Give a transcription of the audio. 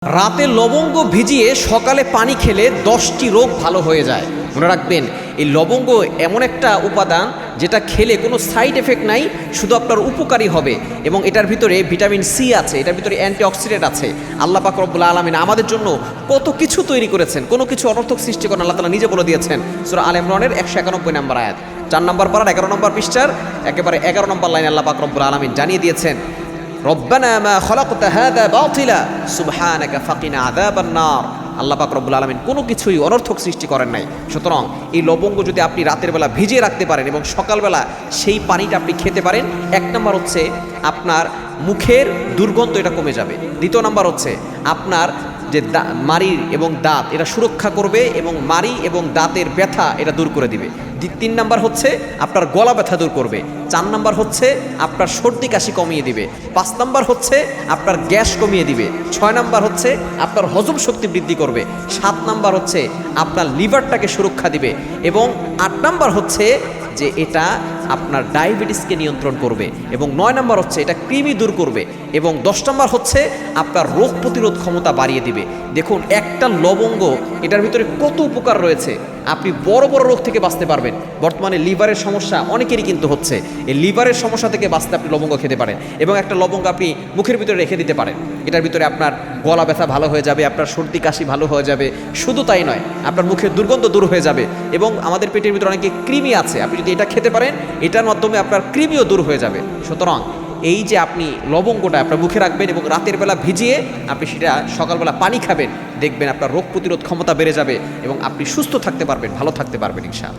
রাতে লবঙ্গ ভিজিয়ে সকালে পানি খেলে 10টি রোগ ভালো হয়ে যায়। মনে রাখবেন, এই লবঙ্গ এমন একটা উপাদান যেটা খেলে কোনো সাইড এফেক্ট নাই, শুধু আপনার উপকারী হবে। এবং এটার ভিতরে ভিটামিন সি আছে, এটার ভিতরে অ্যান্টিঅক্সিডেন্ট আছে। আল্লাহ পাক রব্বুল আলামিন আমাদের জন্য কত কিছু তৈরি করেছেন, কোনো কিছু অনর্থক সৃষ্টি করেন। আল্লাহ তাআলা নিজে বলে দিয়েছেন সূরা আলে ইমরানের 191 নম্বর আয়াত, 4 নম্বর পারার 11 নম্বর পৃষ্ঠার একেবারে 11 নম্বর লাইনে আল্লাহ পাক রব্বুল আলামিন জানিয়ে দিয়েছেন, রব্বানা মা খালাকতা হাযা বাতিলা সুবহানাকা ফাকিনা আযাবান নার। আল্লাহ পাক রব্বুল আলামিন কোনো কিছুই অনর্থক সৃষ্টি করেন নাই। সুতরাং এই লবঙ্গ যদি আপনি রাতের বেলা ভিজিয়ে রাখতে পারেন এবং সকালবেলা সেই পানিটা আপনি খেতে পারেন, 1 নম্বর হচ্ছে আপনার মুখের দুর্গন্ধ এটা কমে যাবে। 2 নম্বর হচ্ছে আপনার যে মাড়ি এবং দাঁত এটা সুরক্ষা করবে এবং মাড়ি এবং দাঁতের ব্যথা এটা দূর করে দিবে। 3 নম্বর হচ্ছে আপনার গলা ব্যথা দূর করবে। 4 নম্বর হচ্ছে আপনার সর্দি কাশি কমিয়ে দিবে। 5 নম্বর হচ্ছে আপনার গ্যাস কমিয়ে দিবে। 6 নম্বর হচ্ছে আপনার হজম শক্তি বৃদ্ধি করবে। 7 নম্বর হচ্ছে আপনার লিভারটাকে সুরক্ষা দিবে। এবং 8 নম্বর হচ্ছে যে এটা আপনার ডায়াবেটিসকে নিয়ন্ত্রণ করবে। এবং 9 নম্বর হচ্ছে এটা কৃমি দূর করবে। এবং 10 নম্বর হচ্ছে আপনার রোগ প্রতিরোধ ক্ষমতা বাড়িয়ে দিবে। দেখুন, একটা লবঙ্গ এটার ভিতরে কত উপকার রয়েছে। আপনি বড় বড় রোগ থেকে বাঁচতে পারবেন। বর্তমানে লিভারের সমস্যা অনেকেরই কিন্তু হচ্ছে। এই লিভারের সমস্যা থেকে বাঁচতে আপনি লবঙ্গ খেতে পারেন। এবং একটা লবঙ্গ আপনি মুখের ভিতরে রেখে দিতে পারেন, এটার ভিতরে আপনার গলা ব্যথা ভালো হয়ে যাবে, আপনার সর্দি কাশি ভালো হয়ে যাবে। শুধু তাই নয়, আপনার মুখের দুর্গন্ধ দূর হয়ে যাবে। এবং আমাদের পেটের ভিতরে অনেকে কৃমি আছে, আপনি যদি এটা খেতে পারেন, এটার মাধ্যমে আপনার কৃমিও দূর হয়ে যাবে। সুতরাং এই যে আপনি লবঙ্গটা আপনার মুখে রাখবেন এবং রাতের বেলা ভিজিয়ে আপনি সেটা সকালবেলা পানি খাবেন, দেখবেন আপনার রোগ প্রতিরোধ ক্ষমতা বেড়ে যাবে এবং আপনি সুস্থ থাকতে পারবেন, ভালো থাকতে পারবেন ইনশাআল্লাহ।